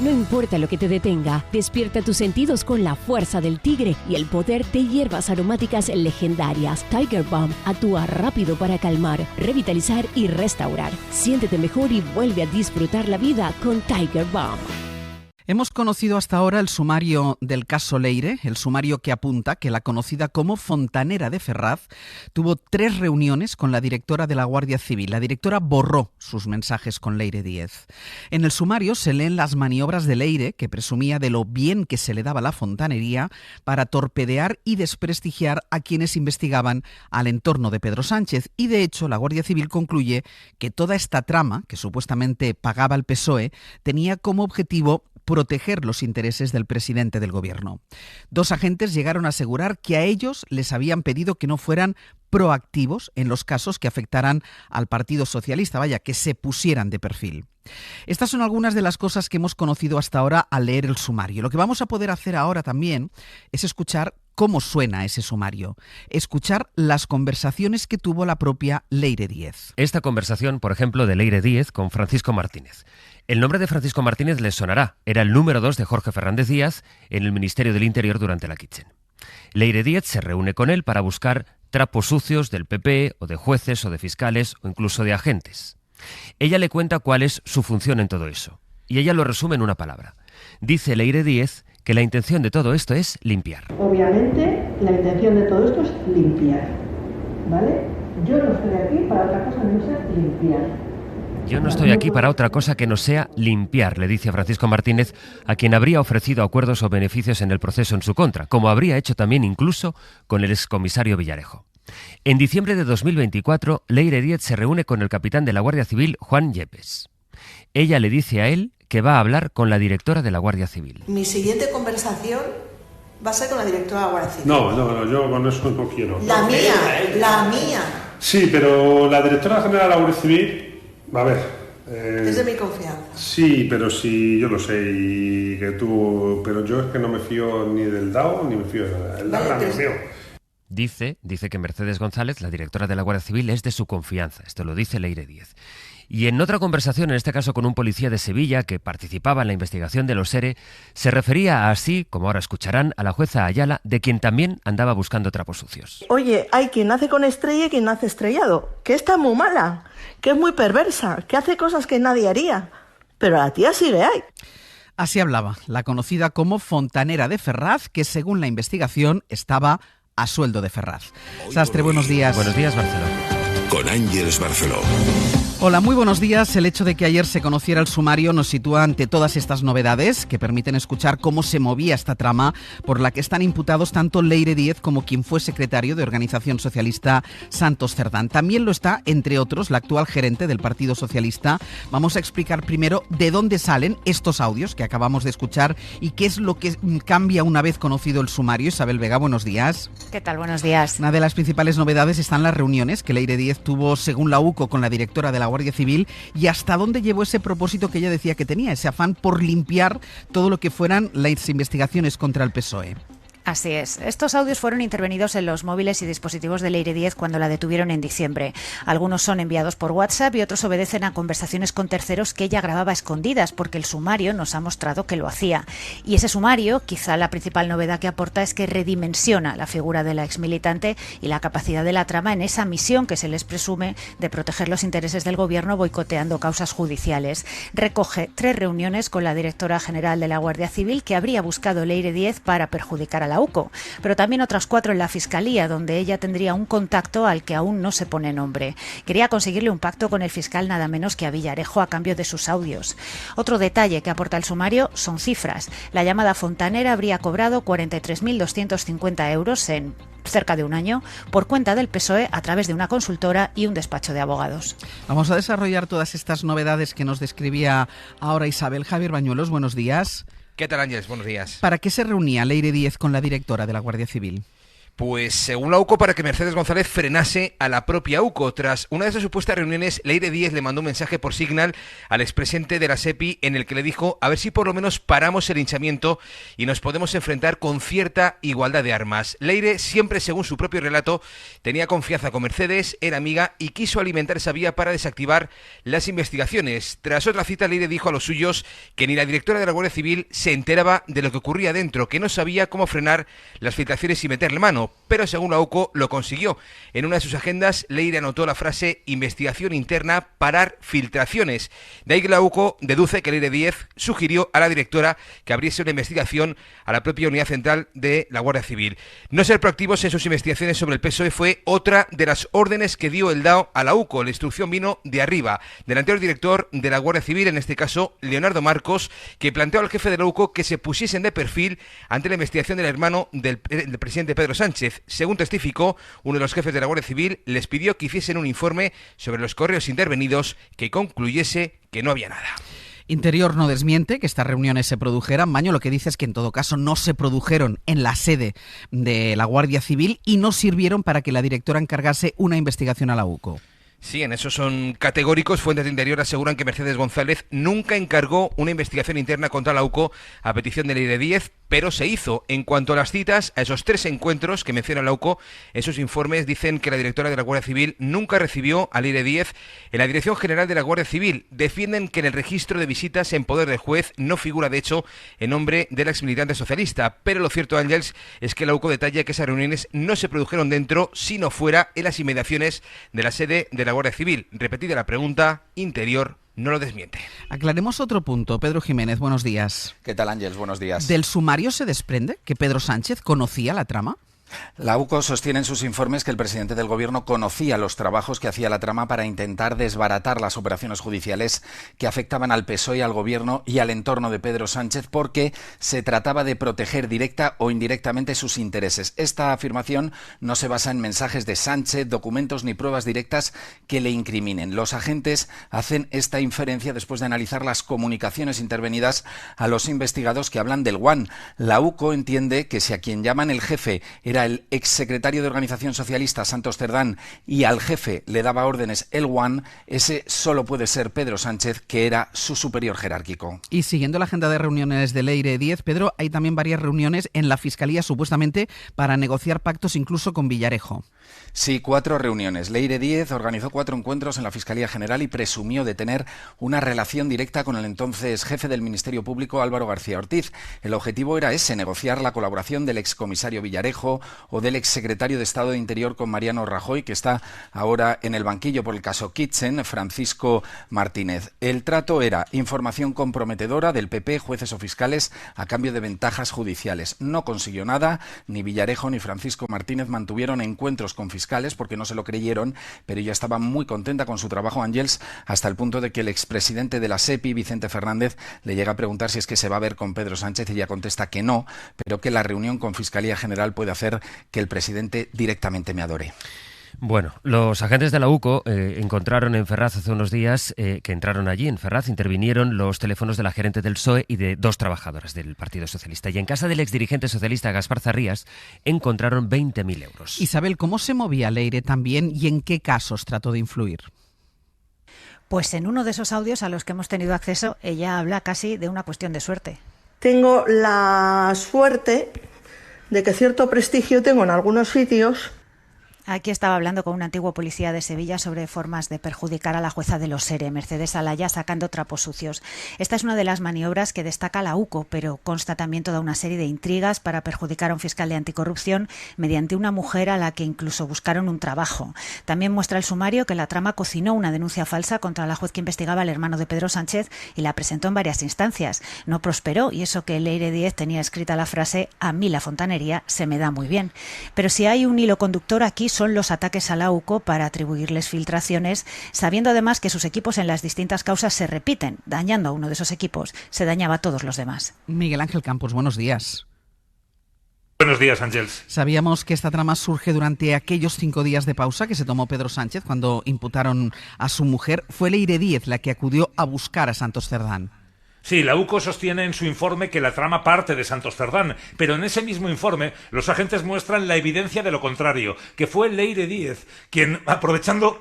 No importa lo que te detenga, despierta tus sentidos con la fuerza del tigre y el poder de hierbas aromáticas legendarias. Tiger Balm actúa rápido para calmar, revitalizar y restaurar. Siéntete mejor y vuelve a disfrutar la vida con Tiger Balm. Hemos conocido hasta ahora el sumario del caso Leire, el sumario que apunta que la conocida como Fontanera de Ferraz tuvo 3 reuniones con la directora de la Guardia Civil. La directora borró sus mensajes con Leire Díez. En el sumario se leen las maniobras de Leire, que presumía de lo bien que se le daba la fontanería, para torpedear y desprestigiar a quienes investigaban al entorno de Pedro Sánchez. Y de hecho, la Guardia Civil concluye que toda esta trama, que supuestamente pagaba el PSOE, tenía como objetivo proteger los intereses del presidente del gobierno. 2 agentes llegaron a asegurar que a ellos les habían pedido que no fueran proactivos en los casos que afectaran al Partido Socialista, que se pusieran de perfil. Estas son algunas de las cosas que hemos conocido hasta ahora al leer el sumario. Lo que vamos a poder hacer ahora también es escuchar cómo suena ese sumario, escuchar las conversaciones que tuvo la propia Leire Díez. Esta conversación, por ejemplo, de Leire Díez con Francisco Martínez. El nombre de Francisco Martínez les sonará. Era el número 2 de Jorge Fernández Díaz en el Ministerio del Interior durante la Kitchen. Leire Díez se reúne con él para buscar trapos sucios del PP o de jueces o de fiscales o incluso de agentes. Ella le cuenta cuál es su función en todo eso. Y ella lo resume en una palabra. Dice Leire Díez que la intención de todo esto es limpiar. Obviamente, la intención de todo esto es limpiar, ¿vale? Yo no estoy aquí para otra cosa que no sea limpiar. Yo no estoy aquí para otra cosa que no sea limpiar, le dice a Francisco Martínez, a quien habría ofrecido acuerdos o beneficios en el proceso en su contra, como habría hecho también incluso con el excomisario Villarejo. En diciembre de 2024, Leire Díez se reúne con el capitán de la Guardia Civil, Juan Yepes. Ella le dice a él que va a hablar con la directora de la Guardia Civil. Mi siguiente conversación va a ser con la directora de la Guardia Civil. No, yo con eso no quiero. La mía. Sí, pero la directora general de la Guardia Civil, a ver... es de mi confianza. Sí, pero sí, yo lo sé, y que tú... Pero yo es que no me fío ni del DAO, ni me fío de nada. El DAO es amigo mío. Dice que Mercedes González, la directora de la Guardia Civil, es de su confianza. Esto lo dice Leire Díez. Y en otra conversación, en este caso con un policía de Sevilla que participaba en la investigación de los ERE, se refería así, como ahora escucharán, a la jueza Ayala, de quien también andaba buscando trapos sucios. Oye, hay quien nace con estrella y quien nace estrellado, que está muy mala, que es muy perversa, que hace cosas que nadie haría, pero a la tía sí le hay. Así hablaba la conocida como Fontanera de Ferraz, que según la investigación estaba a sueldo de Ferraz. Sastre, buenos días. Buenos días, Barceló. Con Ángeles Barceló. Hola, muy buenos días. El hecho de que ayer se conociera el sumario nos sitúa ante todas estas novedades que permiten escuchar cómo se movía esta trama por la que están imputados tanto Leire Díez como quien fue secretario de Organización Socialista, Santos Cerdán. También lo está, entre otros, la actual gerente del Partido Socialista. Vamos a explicar primero de dónde salen estos audios que acabamos de escuchar y qué es lo que cambia una vez conocido el sumario. Isabel Vega, buenos días. ¿Qué tal? Buenos días. Una de las principales novedades están las reuniones que Leire Díez tuvo, según la UCO, con la directora de la Guardia Civil, y hasta dónde llevó ese propósito que ella decía que tenía, ese afán por limpiar todo lo que fueran las investigaciones contra el PSOE. Así es. Estos audios fueron intervenidos en los móviles y dispositivos de Leire Díez cuando la detuvieron en diciembre. Algunos son enviados por WhatsApp y otros obedecen a conversaciones con terceros que ella grababa a escondidas, porque el sumario nos ha mostrado que lo hacía. Y ese sumario, quizá la principal novedad que aporta, es que redimensiona la figura de la exmilitante y la capacidad de la trama en esa misión que se les presume de proteger los intereses del gobierno boicoteando causas judiciales. Recoge 3 reuniones con la directora general de la Guardia Civil que habría buscado Leire Díez para perjudicar a la UCO, pero también otras 4 en la Fiscalía, donde ella tendría un contacto al que aún no se pone nombre. Quería conseguirle un pacto con el fiscal nada menos que a Villarejo a cambio de sus audios. Otro detalle que aporta el sumario son cifras. La llamada Fontanera habría cobrado 43.250 euros en cerca de un año por cuenta del PSOE a través de una consultora y un despacho de abogados. Vamos a desarrollar todas estas novedades que nos describía ahora Isabel. Javier Bañuelos, buenos días. ¿Qué tal, Ángeles? Buenos días. ¿Para qué se reunía Leire Díez con la directora de la Guardia Civil? Pues según la UCO, para que Mercedes González frenase a la propia UCO. Tras una de esas supuestas reuniones, Leire Díez le mandó un mensaje por Signal al expresidente de la SEPI en el que le dijo a ver si por lo menos paramos el hinchamiento y nos podemos enfrentar con cierta igualdad de armas. Leire, siempre según su propio relato, tenía confianza con Mercedes, era amiga y quiso alimentar esa vía para desactivar las investigaciones. Tras otra cita, Leire dijo a los suyos que ni la directora de la Guardia Civil se enteraba de lo que ocurría dentro, que no sabía cómo frenar las filtraciones y meterle mano. Pero según la UCO lo consiguió. En una de sus agendas, Leire anotó la frase investigación interna, parar filtraciones. De ahí que la UCO deduce que Leire Díez sugirió a la directora que abriese una investigación a la propia unidad central de la Guardia Civil. No ser proactivos en sus investigaciones sobre el PSOE fue otra de las órdenes que dio el DAO a la UCO. La instrucción vino de arriba, del anterior director de la Guardia Civil, en este caso Leonardo Marcos, que planteó al jefe de la UCO que se pusiesen de perfil ante la investigación del hermano del presidente Pedro Sánchez. Según testificó, uno de los jefes de la Guardia Civil les pidió que hiciesen un informe sobre los correos intervenidos que concluyese que no había nada. Interior no desmiente que estas reuniones se produjeran. Maño lo que dice es que en todo caso no se produjeron en la sede de la Guardia Civil y no sirvieron para que la directora encargase una investigación a la UCO. Sí, en eso son categóricos. Fuentes de Interior aseguran que Mercedes González nunca encargó una investigación interna contra la UCO a petición de Leire Díez, pero se hizo. En cuanto a las citas, a esos 3 encuentros que menciona la UCO, esos informes dicen que la directora de la Guardia Civil nunca recibió a Leire Díez en la Dirección General de la Guardia Civil. Defienden que en el registro de visitas en poder del juez no figura, de hecho, el nombre del exmilitante socialista. Pero lo cierto, Ángels, es que la UCO detalla que esas reuniones no se produjeron dentro, sino fuera, en las inmediaciones de la sede de la Guardia Civil. Repetida la pregunta, Interior no lo desmiente. Aclaremos otro punto. Pedro Jiménez, buenos días. ¿Qué tal, Ángels? Buenos días. ¿Del sumario se desprende que Pedro Sánchez conocía la trama? La UCO sostiene en sus informes que el presidente del Gobierno conocía los trabajos que hacía la trama para intentar desbaratar las operaciones judiciales que afectaban al PSOE y al Gobierno y al entorno de Pedro Sánchez, porque se trataba de proteger directa o indirectamente sus intereses. Esta afirmación no se basa en mensajes de Sánchez, documentos ni pruebas directas que le incriminen. Los agentes hacen esta inferencia después de analizar las comunicaciones intervenidas a los investigados que hablan del One. La UCO entiende que si a quien llaman el jefe era el exsecretario de Organización Socialista Santos Cerdán y al jefe le daba órdenes el One, ese solo puede ser Pedro Sánchez, que era su superior jerárquico. Y siguiendo la agenda de reuniones de Leire Díez, Pedro, hay también varias reuniones en la Fiscalía supuestamente para negociar pactos incluso con Villarejo. Sí, 4 reuniones. Leire Díez organizó 4 encuentros en la Fiscalía General y presumió de tener una relación directa con el entonces jefe del Ministerio Público, Álvaro García Ortiz. El objetivo era ese, negociar la colaboración del excomisario Villarejo o del exsecretario de Estado de Interior con Mariano Rajoy, que está ahora en el banquillo por el caso Kitchen, Francisco Martínez. El trato era información comprometedora del PP, jueces o fiscales, a cambio de ventajas judiciales. No consiguió nada, ni Villarejo ni Francisco Martínez mantuvieron encuentros con fiscales porque no se lo creyeron, pero ella estaba muy contenta con su trabajo, Ángels, hasta el punto de que el expresidente de la SEPI, Vicente Fernández, le llega a preguntar si es que se va a ver con Pedro Sánchez y ella contesta que no, pero que la reunión con Fiscalía General puede hacer que el presidente directamente me adore. Bueno, los agentes de la UCO encontraron en Ferraz hace unos días que entraron allí en Ferraz, intervinieron los teléfonos de la gerente del PSOE y de 2 trabajadoras del Partido Socialista. Y en casa del exdirigente socialista Gaspar Zarrías encontraron 20.000 euros. Isabel, ¿cómo se movía Leire también y en qué casos trató de influir? Pues en uno de esos audios a los que hemos tenido acceso, ella habla casi de una cuestión de suerte. Tengo la suerte de que cierto prestigio tengo en algunos sitios. Aquí estaba hablando con un antiguo policía de Sevilla sobre formas de perjudicar a la jueza de los SERE, Mercedes Alaya, sacando trapos sucios. Esta es una de las maniobras que destaca la UCO, pero consta también toda una serie de intrigas para perjudicar a un fiscal de anticorrupción mediante una mujer a la que incluso buscaron un trabajo. También muestra el sumario que la trama cocinó una denuncia falsa contra la juez que investigaba al hermano de Pedro Sánchez y la presentó en varias instancias. No prosperó, y eso que Leire Díez tenía escrita la frase «A mí la fontanería se me da muy bien». Pero si hay un hilo conductor aquí son los ataques a la UCO para atribuirles filtraciones, sabiendo además que sus equipos en las distintas causas se repiten. Dañando a uno de esos equipos, se dañaba a todos los demás. Miguel Ángel Campos, buenos días. Buenos días, Ángels. Sabíamos que esta trama surge durante aquellos 5 días de pausa que se tomó Pedro Sánchez cuando imputaron a su mujer. Fue Leire Díez la que acudió a buscar a Santos Cerdán. Sí, la UCO sostiene en su informe que la trama parte de Santos Cerdán, pero en ese mismo informe los agentes muestran la evidencia de lo contrario, que fue Leire Díez quien, aprovechando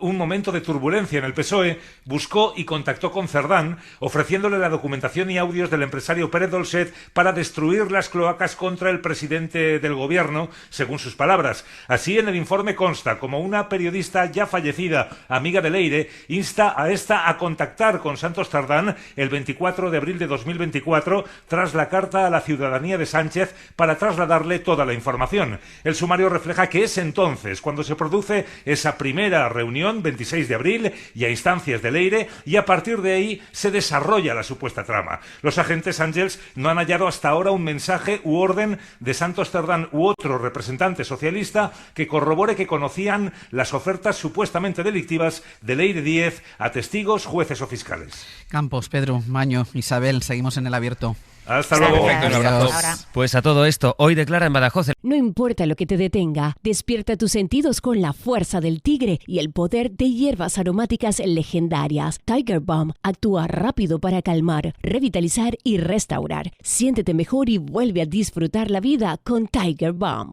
un momento de turbulencia en el PSOE, buscó y contactó con Cerdán, ofreciéndole la documentación y audios del empresario Pérez Dolcet para destruir las cloacas contra el presidente del gobierno, según sus palabras. Así, en el informe consta como una periodista ya fallecida, amiga de Leire, insta a esta a contactar con Santos Cerdán el 24 de abril de 2024 tras la carta a la ciudadanía de Sánchez para trasladarle toda la información. El sumario refleja que es entonces cuando se produce esa primera reunión, 26 de abril, y a instancias de Leire, y a partir de ahí se desarrolla la supuesta trama. Los agentes Ángels no han hallado hasta ahora un mensaje u orden de Santos Cerdán u otro representante socialista que corrobore que conocían las ofertas supuestamente delictivas de Leire Díez a testigos, jueces o fiscales. Campos, Pedro, Maño, Isabel, seguimos en el abierto. Hasta luego. Perfecto, un abrazo. Pues a todo esto, hoy declara en Badajoz. No importa lo que te detenga, despierta tus sentidos con la fuerza del tigre y el poder de hierbas aromáticas legendarias. Tiger Balm actúa rápido para calmar, revitalizar y restaurar. Siéntete mejor y vuelve a disfrutar la vida con Tiger Balm.